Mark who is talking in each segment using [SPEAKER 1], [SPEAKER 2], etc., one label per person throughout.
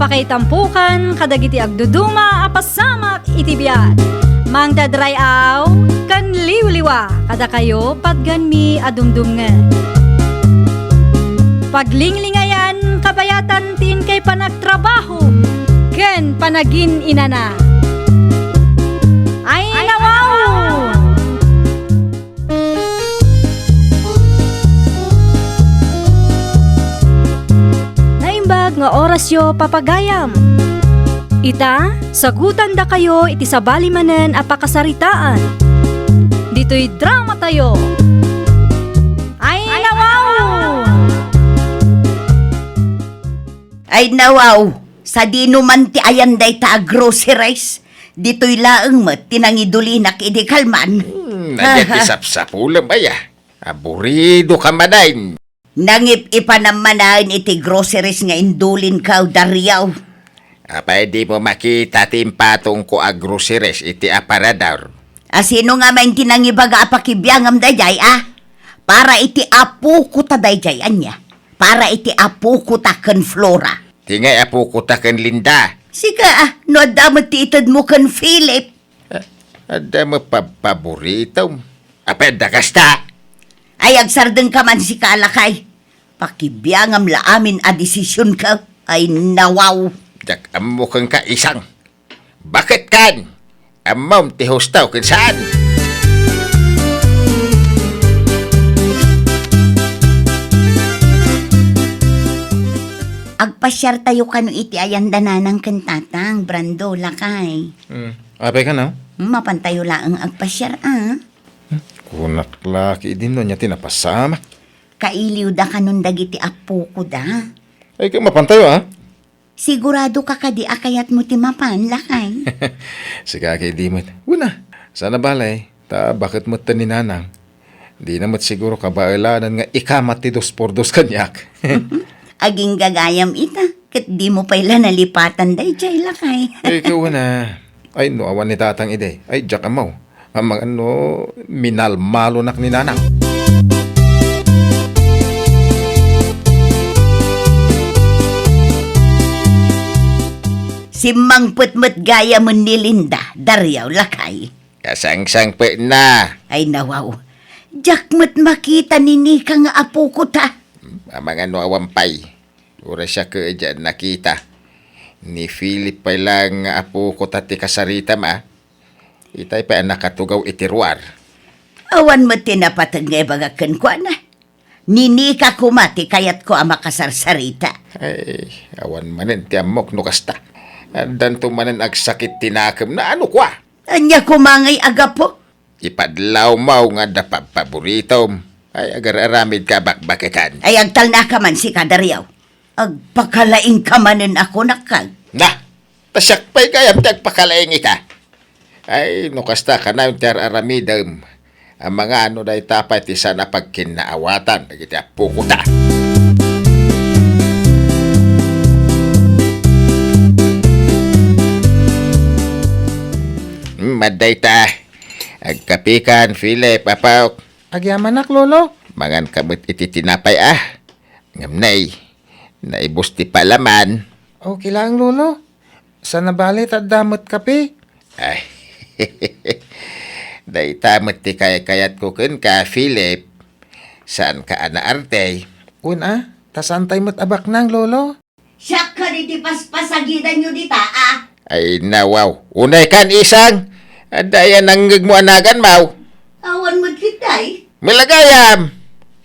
[SPEAKER 1] Apakaitampukan, kadagiti agduduma, apasamak itibiyat. Mang dadrayaw, kan liwliwa, kada kayo patgan mi adumdumngan. Paglinglingayan, kabayatan tin kay panagtrabaho, ken panagin inana. Ay nawaw! Naimbag nga oras yo papagayam. Ita, sagutan da kayo iti sabali manen apakasaritaan. Dito'y drama tayo. Ay nawaw!
[SPEAKER 2] Ay nawaw, sa dino man ti ayan day ta groceries. Dito'y laeng met tinangidulinak idi kalman.
[SPEAKER 3] Nagyat isapsapulam baya. Aburido ka manayin.
[SPEAKER 2] Nangip-ipa naman iti groceries nga indulin ka Daryaw.
[SPEAKER 3] Pwede mo makita timpatong ko groceries iti aparador.
[SPEAKER 2] Sino nga man tinangibaga apakibiyangam dayjay Para iti apu ko ta dayjay anya. Para iti apu ko ta ken Flora.
[SPEAKER 3] Tingay apo ko ta ken Linda.
[SPEAKER 2] Sika no adamot ti itad mo ken Philip.
[SPEAKER 3] Ada mo paborito. Apenda kasta.
[SPEAKER 2] Ay agsardeng ka man si kalakay. Pakibiyangam laamin a desisyon ka. Ay nawaw.
[SPEAKER 3] Jak amo kang kaisang. Bakit kan? Amam ti hostaw ken saan?
[SPEAKER 2] Agpasyar tayo kano iti ayan dananang kentatang, Brando, lakay.
[SPEAKER 4] Apay ka na?
[SPEAKER 2] Mapantayo laang agpasyar,
[SPEAKER 4] Kunak laki din no niya tinapasama.
[SPEAKER 2] Kailiw da kanon dagiti apo ko da.
[SPEAKER 4] Ay ka mapantayo
[SPEAKER 2] Sigurado ka kadi akayat mo ti mapan, lakay.
[SPEAKER 4] Sige kay di mo. Una, sana balay. Ta bakit mo taninanang? Di namat siguro kabaelanan nga ikamat ti 2x2 kanyak.
[SPEAKER 2] Aging gagayam ita, kat di mo paila nalipatan day jay, lakay.
[SPEAKER 4] Ay ikaw na. Ay no, awan ni tatang ide. Ay jak amaw. Amang minalmalo nak ni nanang.
[SPEAKER 2] Si Mang Putmut gaya mo ni Linda, Daryaw, lakay.
[SPEAKER 3] Kasangsang pe na.
[SPEAKER 2] Ay nawaw, jakmat makita ni Nika nga apo ko ta.
[SPEAKER 3] Amang awampay. Ura siya ka dyan nakita. Ni Philip pa lang apo ko tati kasarita ma. Itay pa nakatugaw itiruar.
[SPEAKER 2] Awan mo tinapatag nga bagakan ko na. Ni Nika kumati kayat ko ang makasarsarita.
[SPEAKER 3] Ay, awan manin ti amok no kasta. Andan tumanan agsakit tinakam na ano kwa.
[SPEAKER 2] Anya kumangay agapo.
[SPEAKER 3] Ipadlaw mau nga da paboritom. Ay agar aramid ka bakbakitan.
[SPEAKER 2] Ay agtal na ka man si Kadaryaw. Agpakalaing ka manin ako nakag.
[SPEAKER 3] Na, pasyak pa'y kayam tagpakalaing ita. Ay, no kasta ka na yung aramidam. Ang mga ano na itapay ti sana pagkinaawatan. Nagiti apukuta. Maday ta. Agkapikan, Philip, apaw.
[SPEAKER 4] Agyamanak lolo.
[SPEAKER 3] Mangan kabut iti tinapay Ngamnay. Naibos ti palaman.
[SPEAKER 4] Okay lang lolo. Sana balit at damot kape.
[SPEAKER 3] Ay, daitamot ti kayat ko kun ka, Philip. Saan ka anaarte?
[SPEAKER 4] Una, tasantay mo't abak nang lolo.
[SPEAKER 2] Siya ka di paspasagidan nyo dita,
[SPEAKER 3] Ay, nawaw. Unay kan isang. Adayan nanggag mo anagan, mau.
[SPEAKER 2] Awan mo't kitay.
[SPEAKER 3] Milagayam.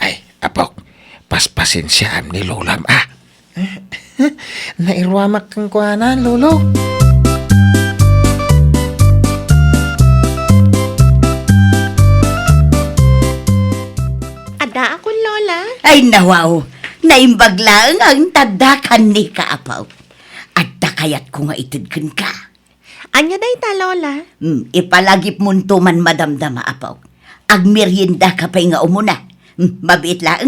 [SPEAKER 3] Ay, apok. Paspasin siyam ni lolam,
[SPEAKER 4] Nairwamak kang kuhanan lolo.
[SPEAKER 5] Ada ako, Lola.
[SPEAKER 2] Ay nawaw, naimbag lang ang tadakan ni kaapaw. At kayat ko nga itudkan ka.
[SPEAKER 5] Anya day ta, Lola?
[SPEAKER 2] Ipalagip munto man madamdama apaw. Agmerienda ka pa'y nga umuna. Mabit lang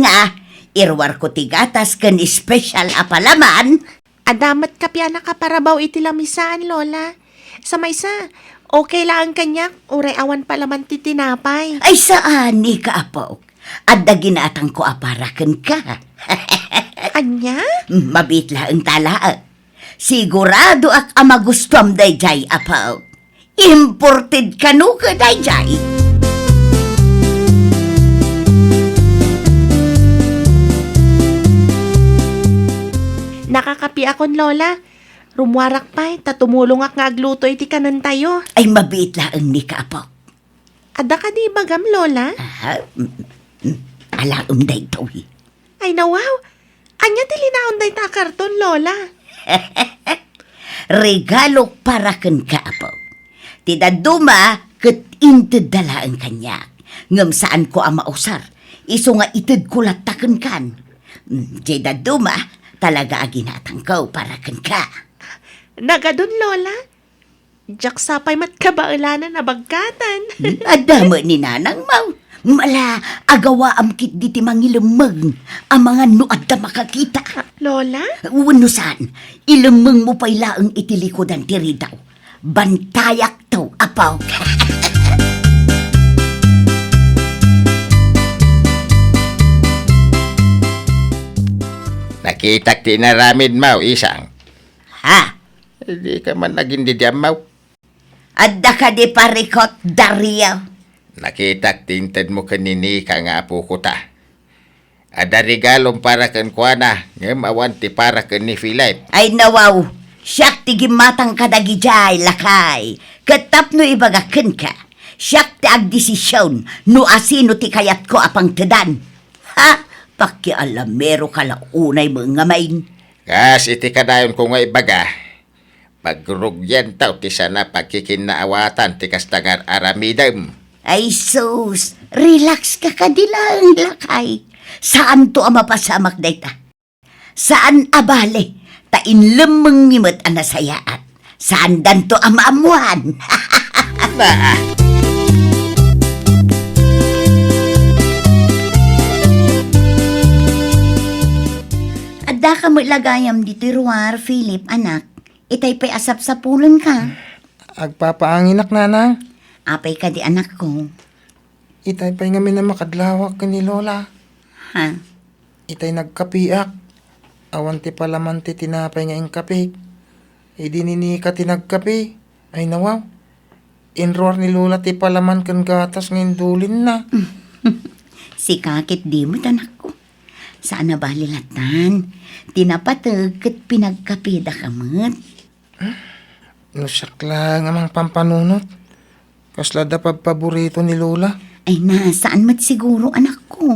[SPEAKER 2] irwar ko tigatas kan espesyal apalaman.
[SPEAKER 5] Adamat kapya nakaparabaw iti lamisan, Lola. Sa maysa, okay lang kanyak, uray awan palaman ti tinapay.
[SPEAKER 2] Ay saan ni kaapaw? Adda ginatang ko aparakan ka.
[SPEAKER 5] Anya?
[SPEAKER 2] Mabit lang talaan. Sigurado ak amagustuam dayjay apaw. Imported kanu ka dayjay.
[SPEAKER 5] Nakakapi akon, Lola. Rumwarak pa, tatumulong ak nga agluto iti kanan tayo.
[SPEAKER 2] Ay mabiit laang ni ka apaw.
[SPEAKER 5] Ada ka di bagam, Lola?
[SPEAKER 2] Alaom dayto eh.
[SPEAKER 5] Ay nawaw, anya tilinaon day ta karton, Lola.
[SPEAKER 2] Regalo para kan ka apaw. Tida duma ket inted dala ang kanya. Ngam saan ko ang mausar. Iso nga ited kulat taken kan. Tida duma talaga aginatang ko para kan ka.
[SPEAKER 5] Nagadun, Lola. Jak sapay mat kabaulanan na bagkatan.
[SPEAKER 2] Adamo ni nanang mau. Mala, agawa am kit di ti mangilumeng. Ang mga nuad na makakita.
[SPEAKER 5] Lola?
[SPEAKER 2] Unusan, ilumeng mo pa'y laang itilikodan tiri daw. Bantayak daw, apaw.
[SPEAKER 3] Nakitak tinaramin mau isang.
[SPEAKER 2] Ha?
[SPEAKER 3] Hindi ka man naging didyam mau.
[SPEAKER 2] Adda ka di parikot, Dario.
[SPEAKER 3] Nakitak tinted mo kanini ka nga apo ko ta. Ada regalong para kan kuana, ngem awan ti para kan ni Philip.
[SPEAKER 2] Ay nawaw, siyak ti gimatang kadagijay, lakay. Katap no ibagaken ka. Siyak ti agdesisyon, no asino ti kayat ko apang tedan. Ha? Pakialamero ka launay mga main.
[SPEAKER 3] Kas iti kadayon ko nga ibaga. Pagrugyan tao ti sana pagkikinaawatan ti kastangar aramidem.
[SPEAKER 2] Ay sus, relax ka kadilang lakay. Saan to ang mapasamak dayta? Saan abale? Tain lemeng mimot ang nasayaat. Saan dan to ang maamuan?
[SPEAKER 3] Na,
[SPEAKER 2] Adda ka mo ilagayam di tiruar, Philip, anak. Itay pa'y asap sa pulon ka.
[SPEAKER 6] Agpapaanginak, nanang.
[SPEAKER 2] Apay ka di anak ko.
[SPEAKER 6] Itay pa'y ngamin na makadlawak ka ni Lola.
[SPEAKER 2] Ha?
[SPEAKER 6] Itay nagkapiak. Awan ti palaman ti tinapay nga ing kape. Idinini ka ti nagkape. Ay nawaw. Inroar ni Lola ti palaman kan gatas ngayon dulin na.
[SPEAKER 2] Si kakit di mo anak ko. Saan na balilatan? Tinapatag kat pinagkapida ka mat.
[SPEAKER 6] Nusak lang amang pampanunot. Kasla da paborito ni Lola.
[SPEAKER 2] Ay na, saan mat siguro anak ko?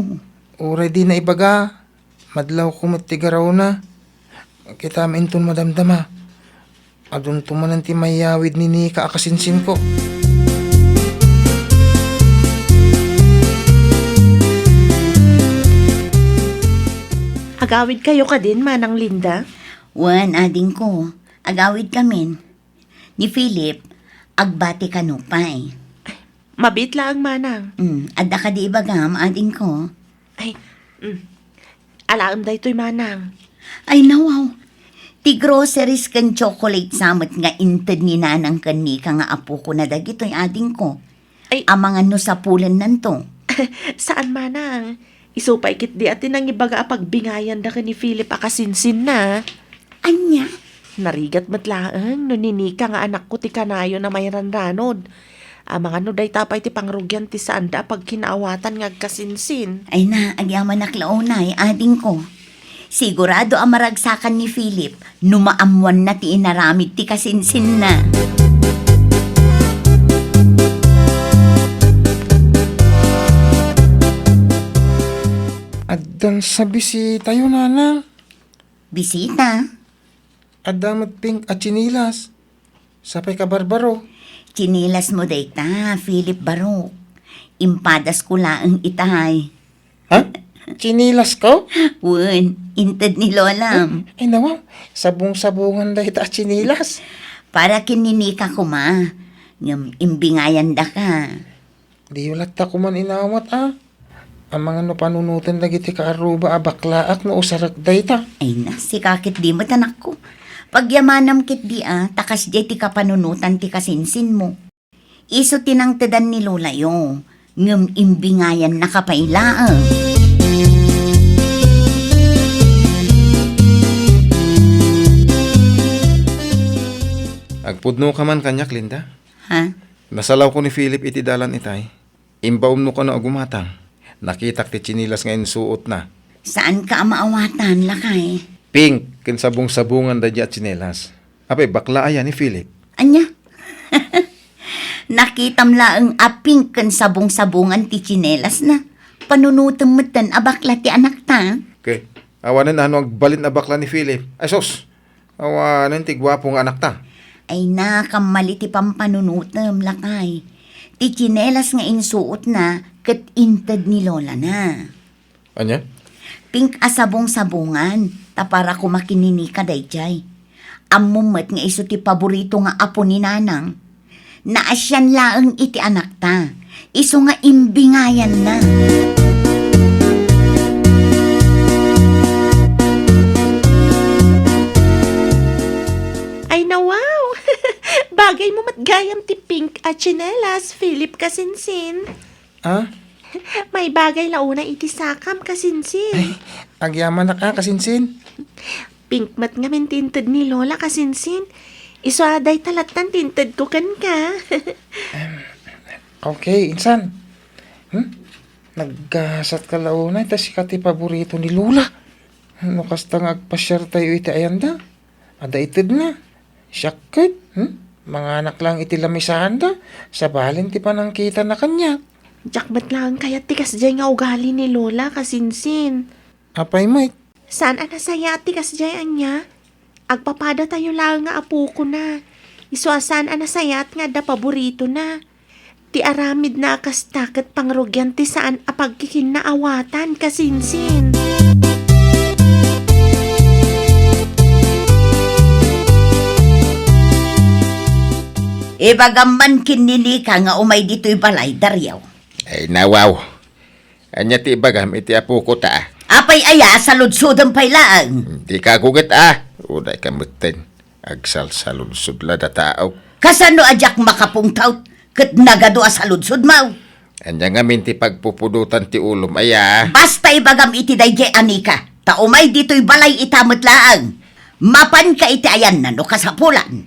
[SPEAKER 6] Uray di na ibaga. Madlaw ko matigaraw na. Kita maintun madamdama. Adun tumanan ti mayawid ni Nika akasinsin ko.
[SPEAKER 5] Agawid kayo ka din, Manang Linda?
[SPEAKER 2] Wan, ading ko. Agawid kami. Ni Philip, agbati ka no pa'y.
[SPEAKER 5] Mabit lang, Manang.
[SPEAKER 2] Adda ka di ibagam, ading ko.
[SPEAKER 5] Ay, alaam da ito'y, Manang.
[SPEAKER 2] Ay nawaw. Ti groceries kan chocolate samot nga inted ni nanang kanika nga apo ko na dagito'y ading ko.
[SPEAKER 5] Ay.
[SPEAKER 2] Amang ano sa pulan nanto.
[SPEAKER 5] Saan, Manang? Isupay kit di atin ang ibaga pagbingayan da ka ni Philip akasinsin na.
[SPEAKER 2] Anya?
[SPEAKER 5] Narigat matlaang no ninika nga anak ko ti kanayo na may ranranod. Mga no day tapay ti pangrugyan ti sanda pag kinaawatan nga kasinsin.
[SPEAKER 2] Ay na, agyaman naklaunay, ading ko. Sigurado ang maragsakan ni Philip, numaamuan na ti inaramid ti kasinsin na.
[SPEAKER 6] Addan sa bisita yun, nanang.
[SPEAKER 2] Bisita.
[SPEAKER 6] Adamat pink at chinilas. Sapay ka barbaro.
[SPEAKER 2] Chinilas mo dayta, Philip Barok. Impadas ko laang itahay.
[SPEAKER 6] Ha? Chinilas ko?
[SPEAKER 2] Wen, inted ni Lolam.
[SPEAKER 6] Ay nawaw, sabong-sabungan da ita at chinilas.
[SPEAKER 2] Para kininika ko ma. Ngam imbingayan da ka.
[SPEAKER 6] Di ulat ta kuman inawat Ang mga no panunutan lagi ti kaaruba abaklaak no usarak da ita.
[SPEAKER 2] Ay na, si kakit di mo tanak ko. Pagyamanam kit di takas di ti kapanunutan ti kasinsin mo. Iso tinang tedan ni Lola yo. Ngam imbingayan na kapailaan.
[SPEAKER 4] Agpudno ka man kanyak, Linda.
[SPEAKER 2] Ha?
[SPEAKER 4] Nasalaw ko ni Philip iti dalan itay. Imbaum no ka na agumatang. Nakitak ti chinilas ngayon suot na.
[SPEAKER 2] Saan ka maawatan, lakay?
[SPEAKER 4] Pink, kin sabong-sabungan da at chinelas. Apay, bakla ayan ni Philip.
[SPEAKER 2] Anya? Nakitam laang aping kan sabong-sabungan ti chinelas na. Panunutom matan abakla ti anak ta.
[SPEAKER 4] Okay. Awanan ano ang balin na bakla ni Philip. Ay sos, awanan ti gwapong anak ta.
[SPEAKER 2] Ay nakamali ti pampanunutom, lakay. Ti chinelas nga insuot na kat intad ni Lola na.
[SPEAKER 4] Anya?
[SPEAKER 2] Pink asabong-sabungan, tapara ko makinini ka dayjay. Amumat nga iso ti paborito nga apo ni Nanang. Naasyan laang iti anak ta. Iso nga imbingayan na.
[SPEAKER 5] Ay na wow! Bagay mo matgayam ti Pink at chinelas, Philip kasinsin.
[SPEAKER 6] Ah?
[SPEAKER 5] May bagay launa iti sakam kasinsin.
[SPEAKER 6] Agyaman na ka, kasinsin.
[SPEAKER 5] Pink mat nga min tinted ni Lola kasinsin. Iso aday talatan tinted ko kan ka.
[SPEAKER 6] Okay, insan. Naggasat ka launa, ita si kati paborito ni Lula. Ano kastang agpasyar tayo iti ayanda? Ada itid na. Syakit. Mga anak lang iti lamisahan da. Sa balin ti panangkita na kanya.
[SPEAKER 5] Jakmat lang kaya tikas jay nga ugali ni Lola kasinsin.
[SPEAKER 6] Apay, mate.
[SPEAKER 5] Saan anasaya tikas jay anya? Agpapada tayo lang nga apo ko na. Iso asan anasayat nga da paborito na. Ti aramid na akastakat pangrugyan ti saan apagkikin na awatan kasinsin.
[SPEAKER 2] Ibagaman kinili ka nga umay dito'y balay, Daryaw.
[SPEAKER 3] Ay nawaw. Anya ti bagam iti apo ko ta.
[SPEAKER 2] Apay aya sa ludsudang pailaang.
[SPEAKER 3] Di ka gugat Uday ka mutin. Agsal sa lunsod la da tao.
[SPEAKER 2] Kasano ajak makapungtaw kat nagadua sa ludsud mau.
[SPEAKER 3] Anya nga minti pagpupudutan ti ulom aya.
[SPEAKER 2] Basta ibagam iti dayjay anika. Ta umay dito'y balay itamot laang. Mapan ka iti ayan na no kasapulan.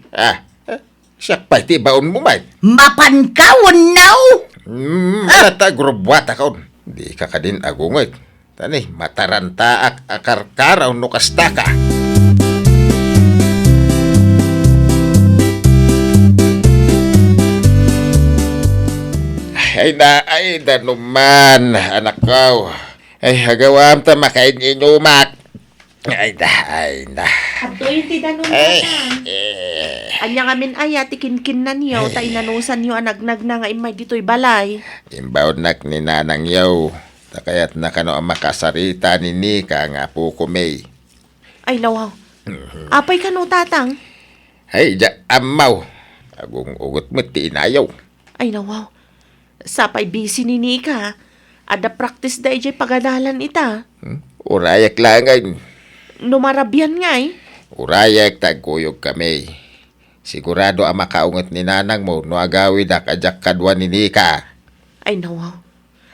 [SPEAKER 3] Siya pa iti baon mo may.
[SPEAKER 2] Mapan ka now.
[SPEAKER 3] Mata grubwata kaon. Di ka kadin agungoy. Tani, mataranta akarkaraw no kastaka. Ay na naman, anak ko. Ay, hagawam ta makain inumak. Ay na.
[SPEAKER 5] Abdoy ti danon
[SPEAKER 3] Ay,
[SPEAKER 5] Anya ngamin aya ti kinkin na niyo ta inanusan niyo anagnag na nga imay dito'y balay.
[SPEAKER 3] imbaw nak ni nanang yaw. Takayat na kano ang makasarita ni Nika nga po kumay.
[SPEAKER 5] Ay lawaw. Apay kano tatang?
[SPEAKER 3] Ay, amaw. Agong ugot mo ti inayaw.
[SPEAKER 5] Ay lawaw. Sapay busy ni Nika. Ada practice da ijay pagadalan ita.
[SPEAKER 3] Urayak lang ngayon.
[SPEAKER 5] Numarabyan nga eh.
[SPEAKER 3] Urayak tagkuyog kami. Sigurado ang makaungot ni nanang mo no agawid akajak kadwa ni Nika.
[SPEAKER 5] Ay nawaw.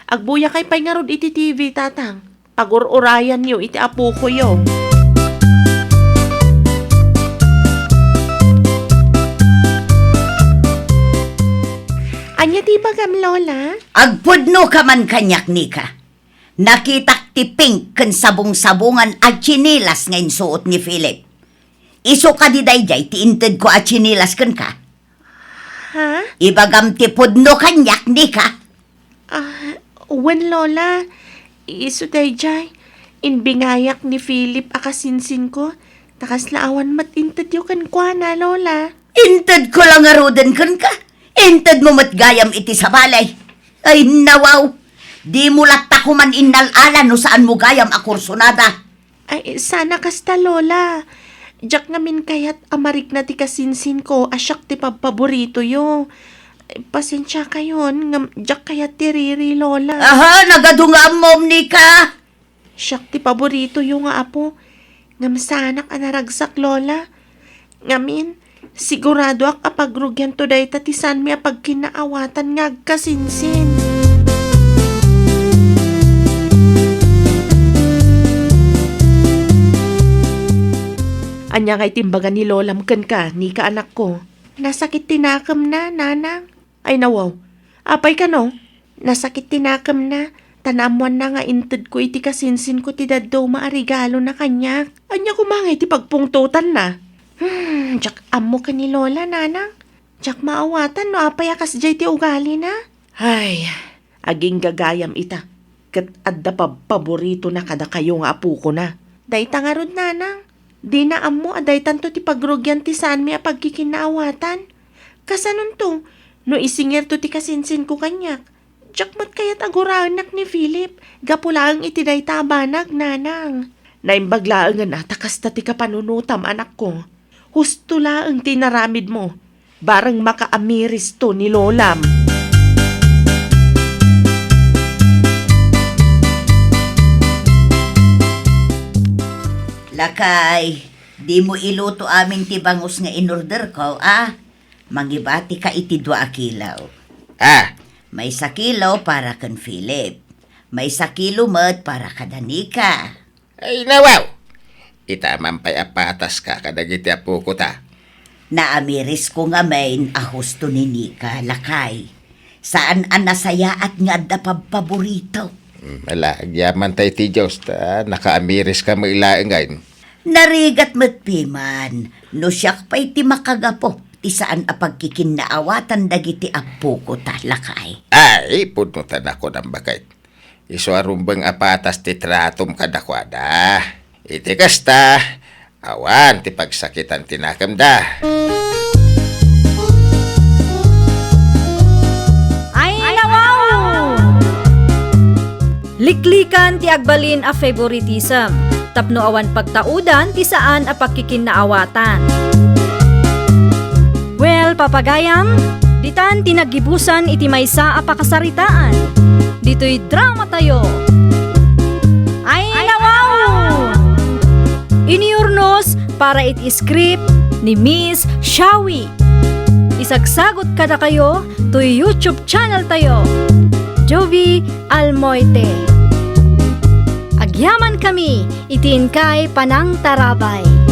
[SPEAKER 5] Agbuya kay pay nga rod iti TV tatang. Pagururayan niyo iti apo ko yo. Anya di ba gam lola?
[SPEAKER 2] Agpudno ka man kanyak nika. Nakitak ti Pink kan sabong-sabungan at chinilas ngayon suot ni Philip. Iso ka di dayjay ti inted ko at chinilas kan ka.
[SPEAKER 5] Ha?
[SPEAKER 2] Ibagam ti pudno kanyak nika.
[SPEAKER 5] Wen lola, iso dayjay. Inbingayak ni Philip akasinsin ko. Takas laawan matinted yo kan kwa na lola.
[SPEAKER 2] Inted ko lang arudan kan ka. Inted mo matgayam iti sa balay. Ay nawaw. Di mo latta ko man inalala no saan mo gayam akursonada.
[SPEAKER 5] Ay, sana kasta lola. Jak ngamin kayat amarik na ti kasinsin ko, asyak ti paborito yo. Ay, pasensya kayon, jak kayat ti riri lola.
[SPEAKER 2] Aha, nagadungam mo nika.
[SPEAKER 5] Asyak ti paborito yo nga apo. Ngam sanak anaragsak lola. Ngamin, sigurado ak apagrugyan to day tatisan mi apag kinaawatan nga kasinsin. Anya nga itimbagan ni Lola mken ka, ni ka anak ko. Nasakit tinakam na, nanang. Ay nawaw, apay ka no? Nasakit tinakam na. Tanamuan na nga inted ko iti kasinsin ko ti daddo maarigalo na kanya. Anya kumangay ti pagpungtutan na. Jak amo ka ni Lola, nanang. Jak maawatan no apay akas jay ti ugali na. Ay, aging gagayam ita. Kat adda pa paborito na kada kayo nga apu ko na. Day tangarod, nanang. Di na amo aday tanto ti pagrogyan ti saan mi a pagkikinaawatan. Kasanon to, no isingir to ti kasinsin ko kanyak. Jakmat kayat aguraanak ni Philip, gapulaang itiday tabanag, nanang. Naimbaglaang nga natakas ta ti kapanunutam, anak ko. Husto laang tinaramid mo, barang makaamiris to ni Lolam.
[SPEAKER 2] Lakay, di mo iluto amin ti bangus nga inorder ko, ah? Mangibati ka iti 2 kilaw.
[SPEAKER 3] Ah,
[SPEAKER 2] May 1 kilo para kan Philip. May 1 kilo mat para ka Danica.
[SPEAKER 3] ay nawaw. Itaman pa'y apatas ka kadagiti apo ko ta.
[SPEAKER 2] Naamiris ko nga main ahusto ni Nika, lakay. Saan ang nasaya at nga da paborito?
[SPEAKER 3] Malagyaman tayo ti Diyos ta, nakaamiris ka mailaang gayon.
[SPEAKER 2] Narigat matpiman, no siyak pa'y ti makagapo, ti saan a pagkikinaawatan dagiti apo ko talakay.
[SPEAKER 3] Ay, punutan ako ng bakit. Isuarumbang apatas ti tratom kadakwada. Iti kasta, awan ti pagsakitan tinakamda.
[SPEAKER 1] Ay nawaw! Liklikan ti agbalin a favoritism. Tapno awan pagtaudan ti saan a pagkikinaawatan. Well, papagayam, ditan tinagibusan iti maysa a pakasaritaan. Dito'y drama tayo. Ay nawaw! Iniurnos para iti script ni Miss Shawi. Isagsagot kada kayo to YouTube channel tayo. Jovi Almoite. Agyaman kami, itin kay Panang Tarabay.